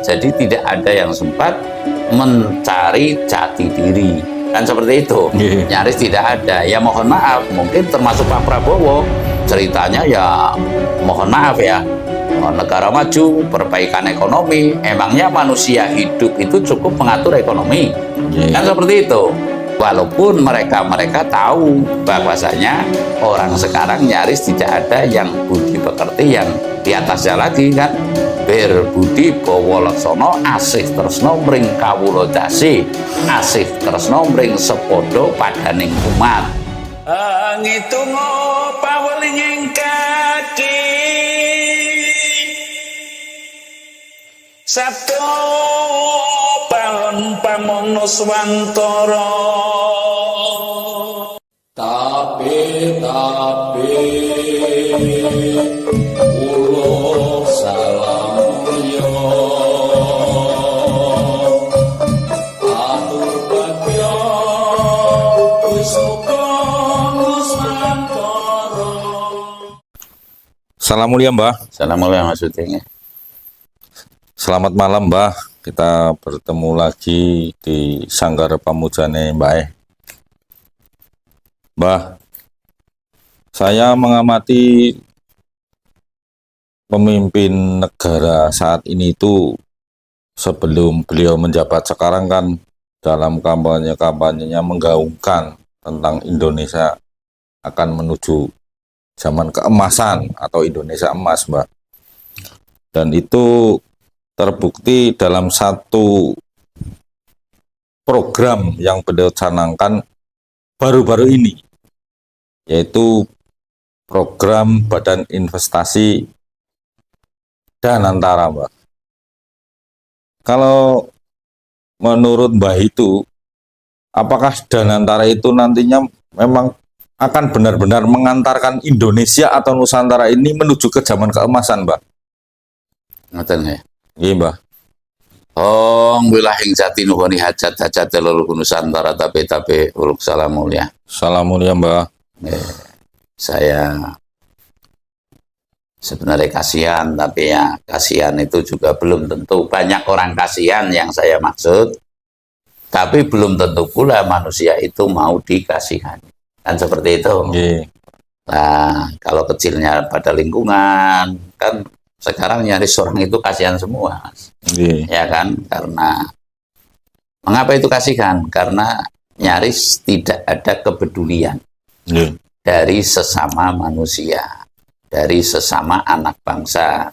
Jadi tidak ada yang sempat mencari jati diri. Kan seperti itu. Nyaris tidak ada. Ya mohon maaf, mungkin termasuk Pak Prabowo. Ceritanya ya mohon maaf ya, negara maju, perbaikan ekonomi. Emangnya manusia hidup itu cukup mengatur ekonomi? Kan seperti itu. Walaupun mereka tahu bahwasanya orang sekarang nyaris tidak ada yang budi pekerti yang di atasnya lagi kan. Berbudi bawa laksana, asih tresno mring kawula dasi, asih tresno mring sepodo padaning umat. Ngitung pawelinging kaki sabdo palon pamono swantara. Tapi ulo salam yo atur bagyo wis muga nusantara. Salam mulia Mbah. Salam mulia maksudnya. Selamat malam Mbah. Kita bertemu lagi di Sanggar Pamujane Mbah. Mbah, saya mengamati pemimpin negara saat ini itu sebelum beliau menjabat sekarang kan dalam kampanye-kampanyenya menggaungkan tentang Indonesia akan menuju zaman keemasan atau Indonesia emas, Mbak. Dan itu terbukti dalam satu program yang beliau canangkan baru-baru ini, yaitu program Badan Investasi Danantara, Mbak. Kalau menurut Mbah itu, apakah Danantara itu nantinya memang akan benar-benar mengantarkan Indonesia atau Nusantara ini menuju ke zaman keemasan, Mbak? Ngoten ya. Iya, Mbah. Wilahing jati nuhoni hajat leluhur Nusantara tapi uluk salam mulia. Salam mulia, Mbah. Saya sebenarnya kasihan, tapi ya kasihan itu juga belum tentu. Banyak orang kasihan yang saya maksud, tapi belum tentu pula manusia itu mau dikasihani. Kan seperti itu. Nah, kalau kecilnya pada lingkungan, kan sekarang nyaris orang itu kasihan semua. Ya kan, karena mengapa itu kasihan? Karena nyaris tidak ada kepedulian dari sesama manusia, dari sesama anak bangsa,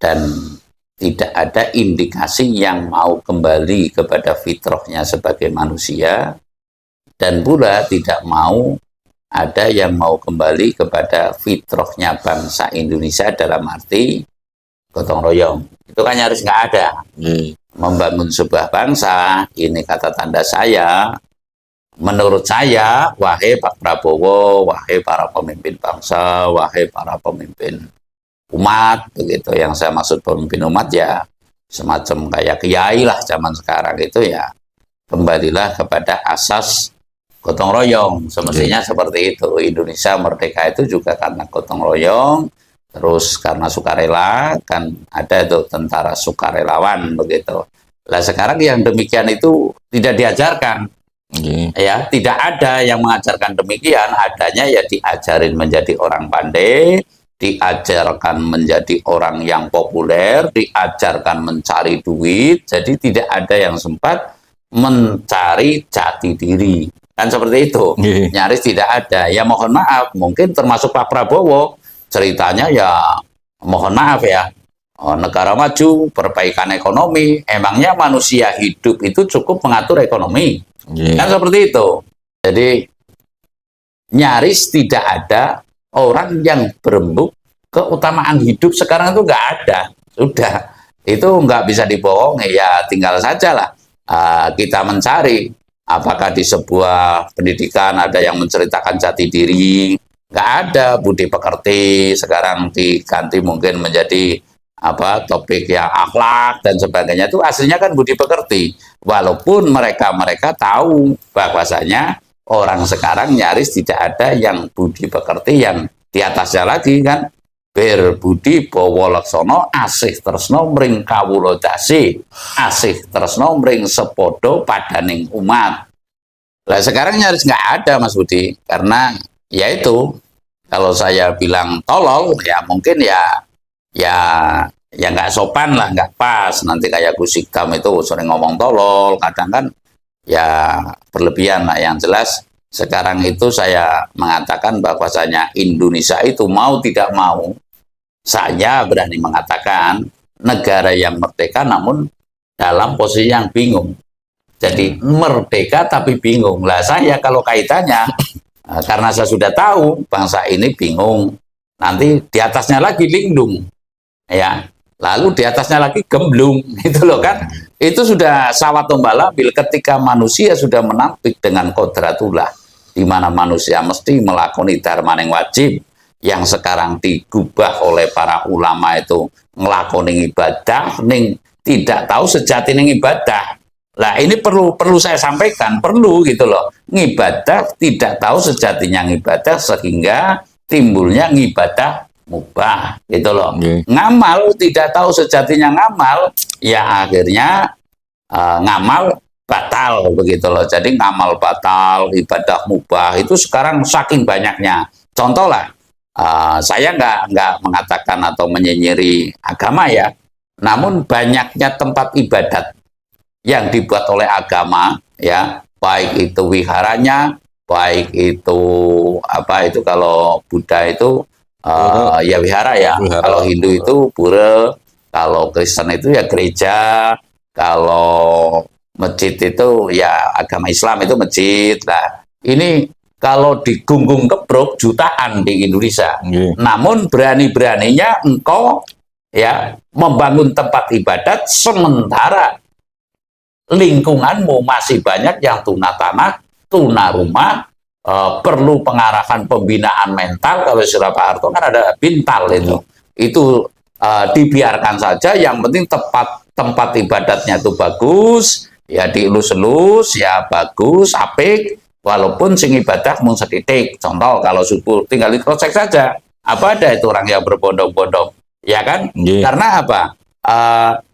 dan tidak ada indikasi yang mau kembali kepada fitrahnya sebagai manusia, dan pula tidak mau ada yang mau kembali kepada fitrahnya bangsa Indonesia dalam arti gotong royong. Itu kan nyaris nggak ada. Membangun sebuah bangsa, ini kata tanda saya, menurut saya, wahai Pak Prabowo, wahai para pemimpin bangsa, wahai para pemimpin umat, begitu. Yang saya maksud pemimpin umat ya semacam kayak kiai lah zaman sekarang itu ya, kembalilah kepada asas gotong royong. Semestinya seperti itu. Indonesia merdeka itu juga karena gotong royong, terus karena sukarela, kan ada itu tentara sukarelawan begitu. Lah sekarang yang demikian itu tidak diajarkan. Ya, tidak ada yang mengajarkan demikian. Adanya ya diajarin menjadi orang pandai, diajarkan menjadi orang yang populer, diajarkan mencari duit. Jadi tidak ada yang sempat mencari jati diri. Kan seperti itu. Nyaris tidak ada. Ya mohon maaf, mungkin termasuk Pak Prabowo. Ceritanya ya mohon maaf ya, negara maju, perbaikan ekonomi. Emangnya manusia hidup itu cukup mengatur ekonomi? Kan seperti itu. Jadi nyaris tidak ada orang yang berembuk keutamaan hidup sekarang itu nggak ada. Sudah, itu nggak bisa dibohongi. Ya tinggal sajalah kita mencari. Apakah di sebuah pendidikan ada yang menceritakan jati diri? Nggak ada. Budi pekerti sekarang diganti mungkin menjadi topik yang akhlak dan sebagainya. Itu aslinya kan budi pekerti. Walaupun mereka tahu bahwasanya orang sekarang nyaris tidak ada yang budi pekerti yang di atasnya lagi kan. bir budi bawa laksana asih tresna mring kawula dasi asih tresna mring sepodo padaning umat. Lah sekarang nyaris nggak ada Mas Budi, karena ya itu kalau saya bilang tolol ya mungkin ya ya nggak sopan lah, nggak pas, nanti kayak Gus Ikam itu sering ngomong tolol, kadang kan ya berlebihan lah. Yang jelas sekarang itu saya mengatakan bahwasanya Indonesia itu mau tidak mau, saya berani mengatakan negara yang merdeka namun dalam posisi yang bingung. Jadi merdeka tapi bingung. Lah saya kalau kaitannya karena saya sudah tahu bangsa ini bingung, nanti di atasnya lagi lindung, ya. Lalu di atasnya lagi gemblung, gitu loh kan? Itu sudah sawat tombalabil ketika manusia sudah menampik dengan kodratullah, di mana manusia mesti melakoni dharma yang wajib, yang sekarang digubah oleh para ulama itu ngelakoni ibadah, ning tidak tahu sejati ning ibadah. Lah ini perlu saya sampaikan, perlu gitu loh. Ngibadah tidak tahu sejatinya ngibadah sehingga timbulnya ngibadah mubah gitu loh. Ngamal tidak tahu sejatinya ngamal, ya akhirnya ngamal batal begitu loh. Jadi ngamal batal, ibadah mubah itu sekarang saking banyaknya. Contoh lah, saya nggak mengatakan atau menyinyiri agama ya, namun banyaknya tempat ibadat yang dibuat oleh agama ya, baik itu wiharanya, baik itu apa itu kalau Buddha itu ya wihara ya, kalau Hindu itu pura, kalau Kristen itu ya gereja, kalau masjid itu ya agama Islam itu masjid. Nah ini kalau digunggung kebruk jutaan di Indonesia, namun berani-beraninya engkau ya membangun tempat ibadat sementara lingkunganmu masih banyak yang tuna tanah, tuna rumah, perlu pengarahan pembinaan mental. Kalau istilah Pak Harto kan ada bintal itu dibiarkan saja, yang penting tempat ibadatnya itu bagus, ya dielus-elus, ya bagus, apik, walaupun sing ibadah mung setitik. Contoh kalau subuh tinggal dicek saja, apa ada itu orang yang berbondong-bondong, ya kan? Karena apa?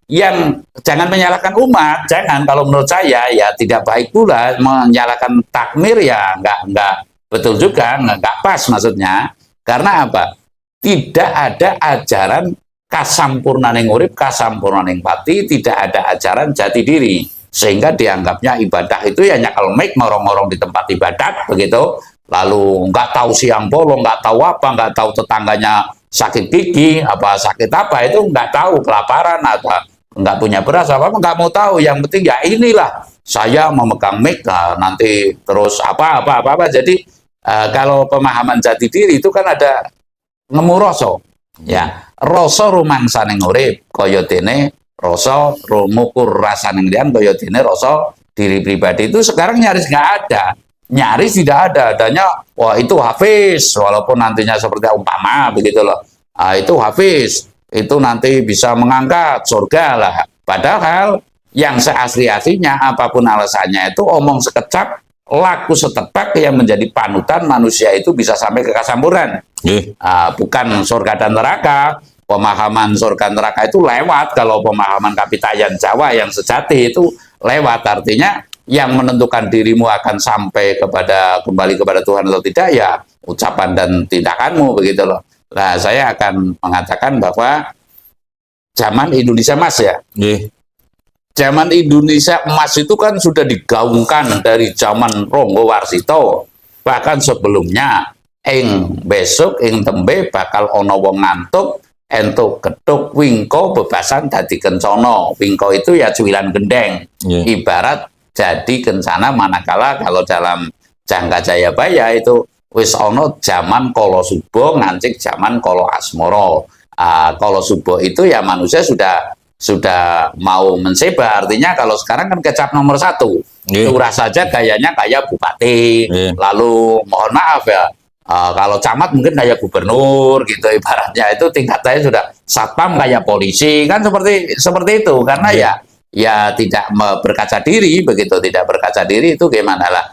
Yang jangan menyalahkan umat, jangan. Kalau menurut saya ya tidak baik pula menyalahkan takmir, ya nggak betul juga, nggak pas maksudnya. Karena apa? Tidak ada ajaran kasampurnaning urip, kasampurnaning pati, tidak ada ajaran jati diri, sehingga dianggapnya ibadah itu ya nyakel mik ngorong-ngorong di tempat ibadat begitu, lalu nggak tahu siang bolong, nggak tahu apa, nggak tahu tetangganya sakit gigi apa sakit apa, itu nggak tahu, kelaparan atau nggak punya beras apa, nggak mau tahu. Yang penting ya inilah saya memegang mic, nanti terus apa. Jadi kalau pemahaman jati diri itu kan ada ngemuroso, ya rasa rumangsaning urip kaya dene rasa rumukur rasaning liyan kaya dene rasa diri pribadi. Itu sekarang nyaris nggak ada, nyaris tidak ada. Adanya wah itu Hafiz, walaupun nantinya seperti umpama begitu loh, itu Hafiz itu nanti bisa mengangkat surga lah. Padahal yang seasli-aslinya apapun alasannya itu omong sekecap, laku setepak, yang menjadi panutan manusia itu bisa sampai ke kasampuran. Bukan surga dan neraka. Pemahaman surga neraka itu lewat. Kalau pemahaman Kapitayan Jawa yang sejati itu lewat, artinya yang menentukan dirimu akan sampai kembali kepada Tuhan atau tidak ya ucapan dan tindakanmu begitu loh. Nah, saya akan mengatakan bahwa zaman Indonesia Emas ya. Zaman Indonesia Emas itu kan sudah digaungkan dari zaman Ronggo Warsito. Bahkan sebelumnya, besok tembe bakal ono wong ngantuk, entuk geduk wingko bebasan dadi kencana. Wingko itu ya cuwilan gendeng. Ibarat jadi kencana, manakala kalau dalam Jangka Jayabaya itu wis ono zaman Kala Suba ngancik zaman Kala Asmara. Kala Suba itu ya manusia sudah mau mensebar, artinya kalau sekarang kan kecap nomor 1. Lurah saja gayanya kayak bupati, lalu mohon maaf ya, kalau camat mungkin kayak gubernur gitu ibaratnya, itu tingkatannya sudah satpam kayak polisi kan, seperti itu. Karena ya tidak berkaca diri begitu, tidak berkaca diri itu gimana lah.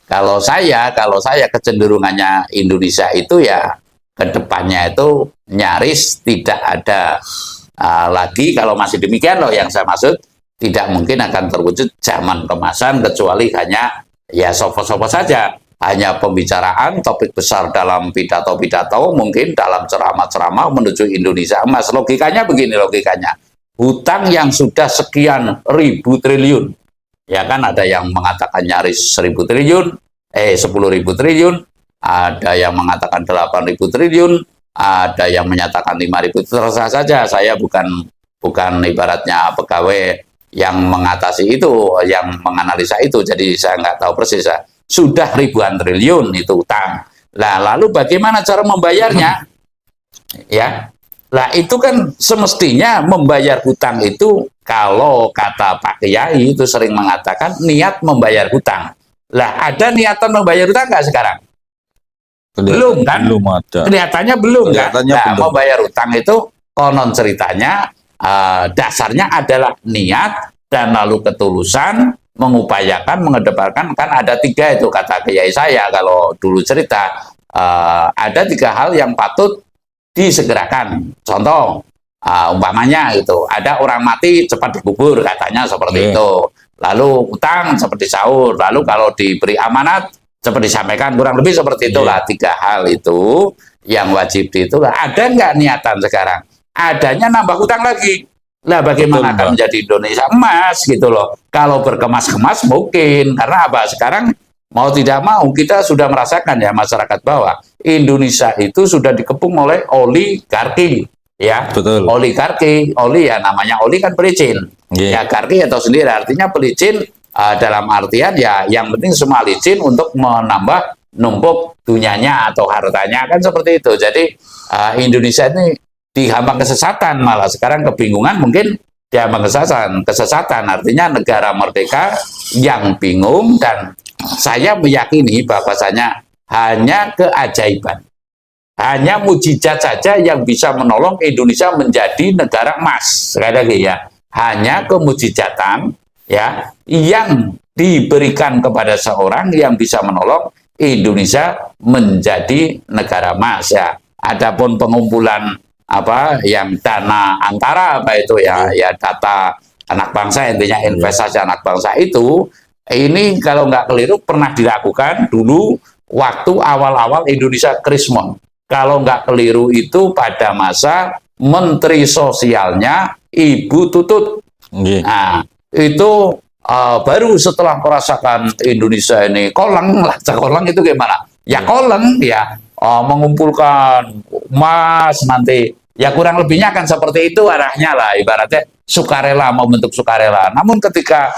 Kalau saya kecenderungannya Indonesia itu ya kedepannya itu nyaris tidak ada lagi, kalau masih demikian loh yang saya maksud, tidak mungkin akan terwujud zaman kemasan kecuali hanya ya sopo-sopo saja, hanya pembicaraan topik besar dalam pidato-pidato, mungkin dalam ceramah-ceramah menuju Indonesia emas. Logikanya begini, logikanya hutang yang sudah sekian ribu triliun, ya kan, ada yang mengatakan nyaris 1000 triliun, 10.000 triliun, ada yang mengatakan 8.000 triliun, ada yang menyatakan 5.000, terserah saja. Saya bukan ibaratnya pegawai yang mengatasi itu, yang menganalisa itu, jadi saya nggak tahu persis. Sudah ribuan triliun itu utang. Nah, lalu bagaimana cara membayarnya? Ya, lah itu kan semestinya membayar hutang itu, kalau kata Pak Kiai itu sering mengatakan niat membayar hutang. Lah, ada niatan membayar hutang nggak sekarang? Belum kan? Belum ada. Kelihatannya belum kan? Nah, belum. membayar hutang itu konon ceritanya dasarnya adalah niat dan lalu ketulusan, mengupayakan, mengedepankan. Kan ada 3 itu kata kiai saya kalau dulu cerita, ada 3 hal yang patut disegerakan. Contoh, umpamanya itu ada orang mati cepat dikubur, katanya seperti itu. Lalu utang seperti sahur. Lalu kalau diberi amanat seperti disampaikan, kurang lebih seperti itulah. 3 hal itu yang wajib itulah. Ada nggak niatan sekarang? Adanya nambah hutang lagi. Lah bagaimana akan menjadi Indonesia emas gitu loh? Kalau berkemas-kemas mungkin, karena apa? Sekarang mau tidak mau kita sudah merasakan ya, masyarakat bawah, Indonesia itu sudah dikepung oleh oligarki, ya. Betul. Oligarki, oli ya, namanya oli kan pelicin. Ya, garki atau sendiri artinya pelicin. Dalam artian ya yang penting semua licin untuk menambah numpuk dunianya atau hartanya, kan seperti itu. Jadi Indonesia ini dihambang kesesatan, malah sekarang kebingungan, mungkin dihambang kesesatan artinya negara merdeka yang bingung. Dan saya meyakini bahwasanya hanya keajaiban, hanya mujizat saja yang bisa menolong Indonesia menjadi negara emas. Sekali lagi ya, hanya kemujizatan ya yang diberikan kepada seorang yang bisa menolong Indonesia menjadi negara emas ya. Adapun pengumpulan apa yang dana antara apa itu ya, ya data anak bangsa, intinya investasi anak bangsa itu, ini kalau nggak keliru pernah dilakukan dulu waktu awal-awal Indonesia Krismon. Kalau nggak keliru itu pada masa Menteri Sosialnya Ibu Tutut. Nah, itu baru setelah merasakan Indonesia ini koleng lah, koleng itu gimana? Ya koleng ya, mengumpulkan emas nanti, ya kurang lebihnya kan seperti itu arahnya lah, ibaratnya sukarela, membentuk sukarela. Namun ketika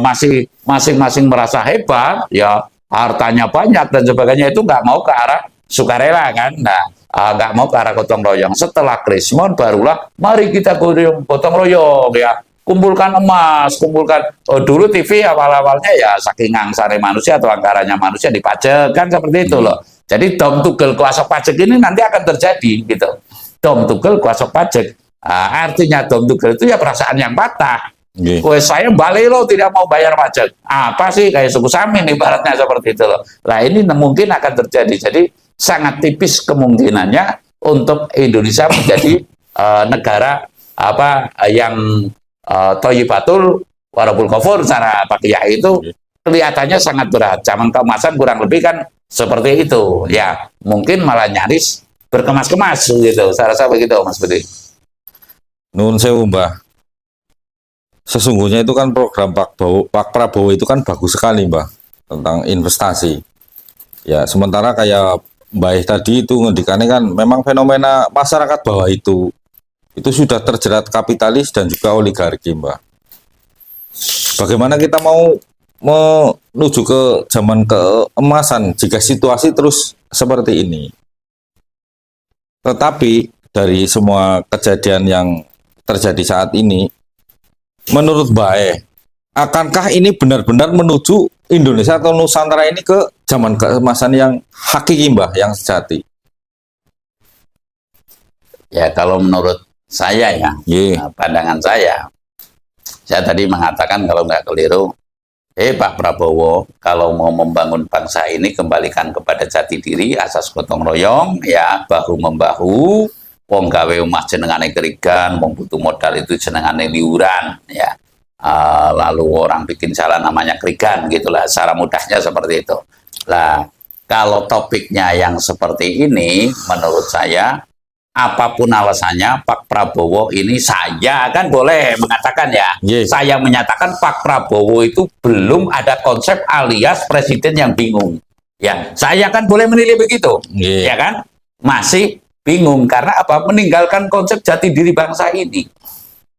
masing-masing merasa hebat, ya hartanya banyak dan sebagainya, itu nggak mau ke arah sukarela kan? Nah, nggak mau ke arah gotong royong. Setelah Krismon barulah mari kita gotong royong ya. Kumpulkan emas, kumpulkan. Dulu TV awal-awalnya ya saking angsane manusia atau anggarannya manusia dipajak, kan seperti itu loh. Jadi dom tugel kuasa pajak ini nanti akan terjadi gitu. Dom tugel kuasa pajak. Artinya dom tugel itu ya perasaan yang patah. Saya balik lo tidak mau bayar pajak. Apa sih, kayak suku Samin ibaratnya seperti itu loh. Nah ini mungkin akan terjadi. Jadi sangat tipis kemungkinannya untuk Indonesia menjadi negara apa yang Thayyibatul Warabul Ghafur, cara Pak Kiai itu kelihatannya sangat berat. Zaman keemasan kurang lebih kan seperti itu. Ya, mungkin malah nyaris berkemas-kemas gitu. Saya rasa begitu, Mas Budi. Nun sewu, Mbah. Sesungguhnya itu kan program Pak Prabowo itu kan bagus sekali, Mbah, tentang investasi. Ya, sementara kayak Mbah tadi itu ngendikannya kan memang fenomena masyarakat bawah itu sudah terjerat kapitalis dan juga oligarki, Mbak. Bagaimana kita mau menuju ke zaman keemasan jika situasi terus seperti ini? Tetapi dari semua kejadian yang terjadi saat ini, menurut Mbak, akankah ini benar-benar menuju Indonesia atau Nusantara ini ke zaman keemasan yang hakiki, Mbak, yang sejati? Ya, kalau menurut saya ya, pandangan saya tadi mengatakan kalau nggak keliru, Pak Prabowo, kalau mau membangun bangsa ini kembalikan kepada jati diri, asas gotong royong, ya bahu membahu, wong gawe omah jenengane kerigan, wong butuh modal itu jenengane liuran, ya. Lalu orang bikin salah namanya kerigan, gitulah. Secara mudahnya seperti itu. Lah, kalau topiknya yang seperti ini, menurut saya apapun alasannya, Pak Prabowo ini saya kan boleh mengatakan ya, Yes. saya menyatakan Pak Prabowo itu belum ada konsep alias presiden yang bingung. Ya, saya kan boleh menilai begitu, Yeah. ya kan? Masih bingung karena apa? Meninggalkan konsep jati diri bangsa ini.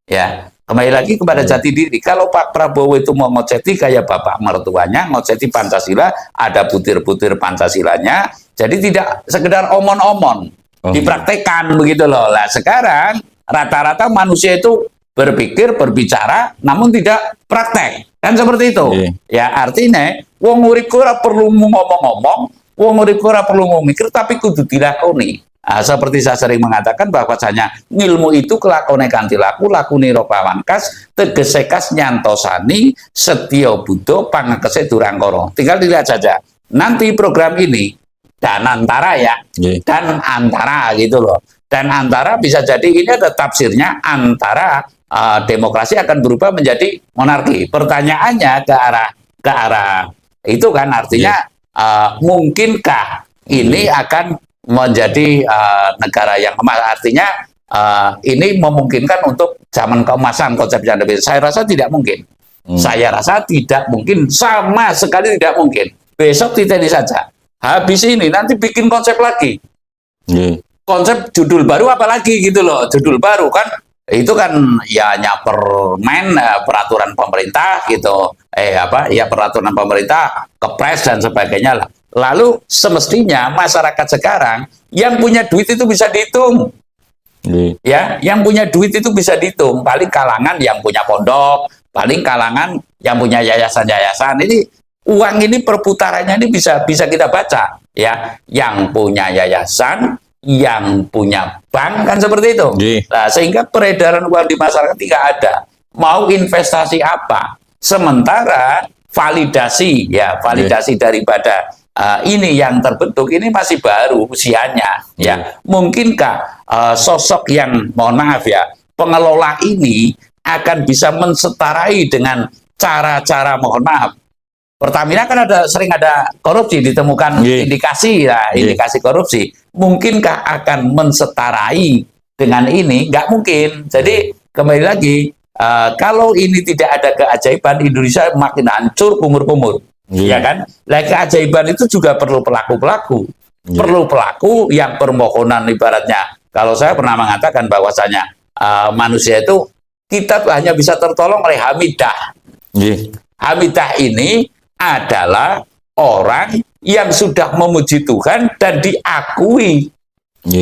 Ya, kembali lagi kepada jati diri. Kalau Pak Prabowo itu mau ngoceti kayak bapak mertuanya, ngoceti Pancasila, ada butir-butir Pancasilanya, jadi tidak sekedar omon-omon. Dipraktekkan begitu loh. Lah sekarang rata-rata manusia itu berpikir, berbicara, namun tidak praktek. Kan seperti itu. Ya artinya, wong urip ora perlu ngomong-ngomong, wong urip ora perlu mikir, tapi kudu dilakoni. Seperti saya sering mengatakan bahwasanya ilmu itu kelakone kanthi laku, lakune ropawangkas, tegesekas nyantosani, setya buddha pangekese durangkara. Tinggal dilihat saja. Nanti program ini dan antara ya, dan antara gitu loh. Dan antara bisa jadi ini ada tafsirnya antara demokrasi akan berubah menjadi monarki. Pertanyaannya ke arah itu kan artinya mungkinkah ini akan menjadi negara yang emas? Artinya ini memungkinkan untuk zaman keemasan konsep yang lebih. Saya rasa tidak mungkin. Saya rasa tidak mungkin, sama sekali tidak mungkin. Besok titeni saja. Habis ini nanti bikin konsep lagi. Konsep judul baru apalagi gitu loh. Judul baru kan itu kan ya permen peraturan pemerintah gitu. Peraturan pemerintah, kepres dan sebagainya lah. Lalu semestinya masyarakat sekarang yang punya duit itu bisa dihitung. Ya, yang punya duit itu bisa dihitung. Paling kalangan yang punya pondok, paling kalangan yang punya yayasan-yayasan. Ini uang ini perputarannya ini bisa kita baca ya, yang punya yayasan, yang punya bank kan seperti itu. Nah, sehingga peredaran uang di masyarakat tidak ada. Mau investasi apa? Sementara validasi daripada ini yang terbentuk ini masih baru usianya ya. Mungkinkah sosok yang mohon maaf ya, pengelola ini akan bisa menseterai dengan cara-cara mohon maaf. Pertamina kan sering ada korupsi, ditemukan indikasi korupsi. Mungkinkah akan menseterai dengan ini? Nggak mungkin. Jadi kembali lagi, kalau ini tidak ada keajaiban, Indonesia makin hancur kumur-kumur, ya kan? Nah, keajaiban itu juga perlu pelaku-pelaku, perlu pelaku yang permohonan ibaratnya. Kalau saya pernah mengatakan bahwasanya manusia itu kita hanya bisa tertolong oleh hamidah. Hamidah ini adalah orang yang sudah memuji Tuhan dan diakui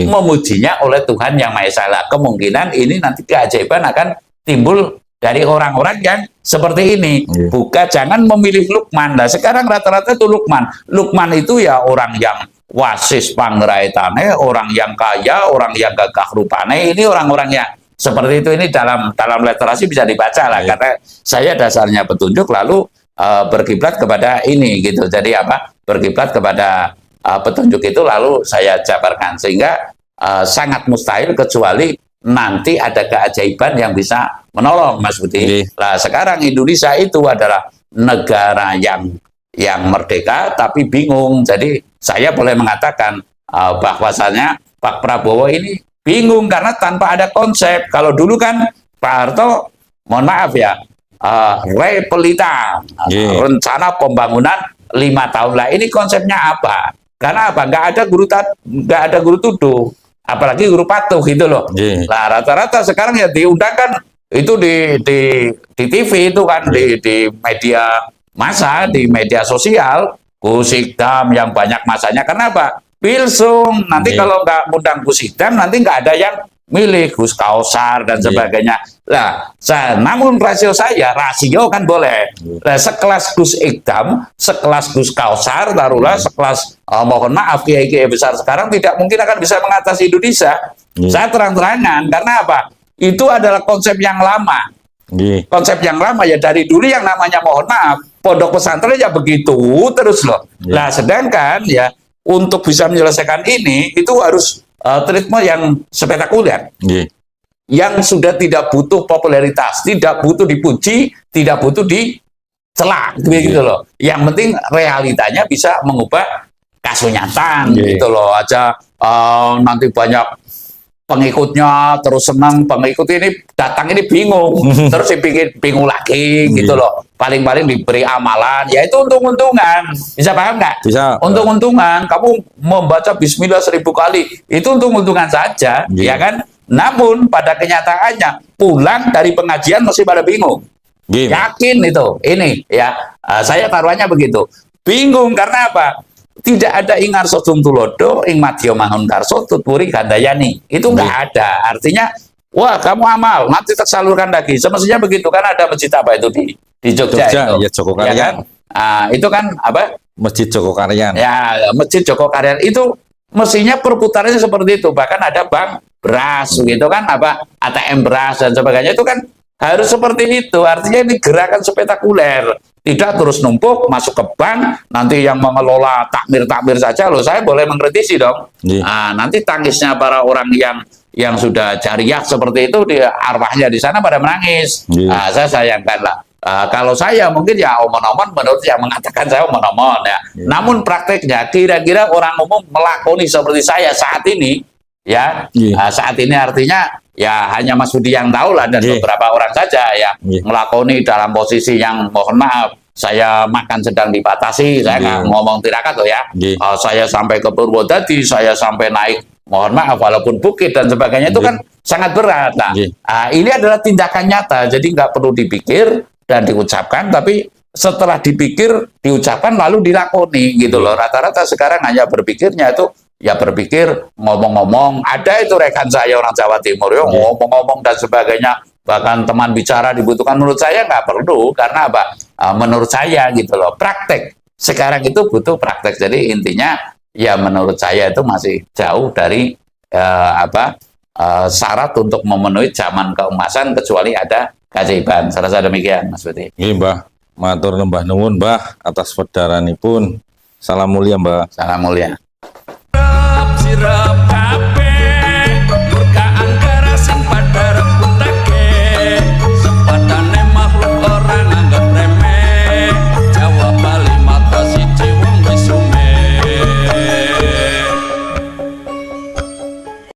memujinya oleh Tuhan Yang Maha Esa. Kemungkinan ini nanti keajaiban akan timbul dari orang-orang yang seperti ini. Bukan, jangan memilih Lukman. Nah, sekarang rata-rata itu Lukman. Lukman itu ya orang yang wasis pangraitane, orang yang kaya, orang yang gagah rupane. Ini orang-orang yang seperti itu. Ini dalam literasi bisa dibaca lah. Karena saya dasarnya petunjuk lalu berkiblat kepada ini gitu. Jadi berkiblat kepada petunjuk itu lalu saya jabarkan, sehingga sangat mustahil kecuali nanti ada keajaiban yang bisa menolong, Mas Budi. Nah, sekarang Indonesia itu adalah negara yang merdeka tapi bingung. Jadi saya boleh mengatakan bahwasanya Pak Prabowo ini bingung karena tanpa ada konsep. Kalau dulu kan Pak Harto, mohon maaf ya, repelita, rencana pembangunan 5 tahun lah. Ini konsepnya apa? Karena apa? Nggak ada guru tuduh, apalagi guru patuh gitu loh. Nah, rata-rata sekarang ya diundangkan itu di TV itu kan, di media massa, di media sosial, Kusikdam yang banyak masanya. Kenapa? Pilsung. Nanti kalau nggak undang Kusikdam, nanti nggak ada yang milih Gus Kausar dan sebagainya. Nah, namun rasio kan boleh. Nah, sekelas Gus Ikdam, sekelas Gus Kausar, taruhlah sekelas mohon maaf kiai-kiai besar sekarang tidak mungkin akan bisa mengatasi Indonesia. Saya terang-terangan karena apa? Itu adalah konsep yang lama. Konsep yang lama ya, dari dulu yang namanya mohon maaf pondok pesantren ya begitu terus loh. Nah, sedangkan ya untuk bisa menyelesaikan ini itu harus treatment yang spektakuler. Yang sudah tidak butuh popularitas, tidak butuh dipuji, tidak butuh dicela, gitu loh. Yang penting realitanya bisa mengubah kasunyatan, gitu loh. Aja nanti banyak pengikutnya terus senang, pengikut ini datang ini bingung, terus bingung lagi, gitu loh. Paling-paling diberi amalan, ya itu untung-untungan. Bisa paham nggak? Bisa. Untung-untungan, kamu membaca Bismillah 1000 kali, itu untung-untungan saja, ya kan? Namun pada kenyataannya pulang dari pengajian masih pada bingung. Yakin itu, ini ya saya taruhannya begitu. Bingung karena apa? Tidak ada ingar sodung tulodo, ing madya mangun karso tuturi gandayani. Itu nggak ada. Artinya, wah kamu amal, nanti tersalurkan lagi. Semestinya begitu kan ada masjid apa itu di Jogja itu. Ya, Jogokaryan. Ya kan? Itu kan apa? Masjid Jogokaryan. Ya, Masjid Jogokaryan itu mestinya perputarannya seperti itu. Bahkan ada bank beras gitu kan, apa ATM beras dan sebagainya itu kan harus seperti itu. Artinya ini gerakan spektakuler. Tidak terus numpuk masuk ke bank, nanti yang mengelola takmir-takmir saja loh. Saya boleh mengkritisi dong. Nanti tangisnya para orang yang sudah jariah seperti itu, arwahnya di sana pada menangis. Saya sayangkan lah. Kalau saya mungkin ya omon-omon menurut yang mengatakan saya omon-omon ya. Namun prakteknya kira-kira orang umum melakoni seperti saya saat ini ya. Saat ini artinya ya hanya Mas Budi yang tahu lah dan beberapa orang saja ya melakoni dalam posisi yang mohon maaf saya makan sedang dibatasi, saya nggak ngomong tirakat loh ya. Saya sampai ke Purwodadi, saya sampai naik mohon maaf walaupun bukit dan sebagainya itu kan sangat berat. Nah, ini adalah tindakan nyata, jadi nggak perlu dipikir dan diucapkan, tapi setelah dipikir, diucapkan lalu dilakoni gitu loh. Rata-rata sekarang hanya berpikirnya itu ya berpikir ngomong-ngomong. Ada itu rekan saya orang Jawa Timur ya ngomong-ngomong dan sebagainya, bahkan teman bicara dibutuhkan. Menurut saya nggak perlu, karena apa? Menurut saya gitu loh, praktek sekarang itu butuh praktek. Jadi intinya ya menurut saya itu masih jauh dari syarat untuk memenuhi zaman keemasan kecuali ada keajaiban. Saya rasa demikian Mas Budi. Iya Mbah, matur nembah nuwun Mbah atas pedaranipun. Salam mulia Mbah. Salam mulia. Sirap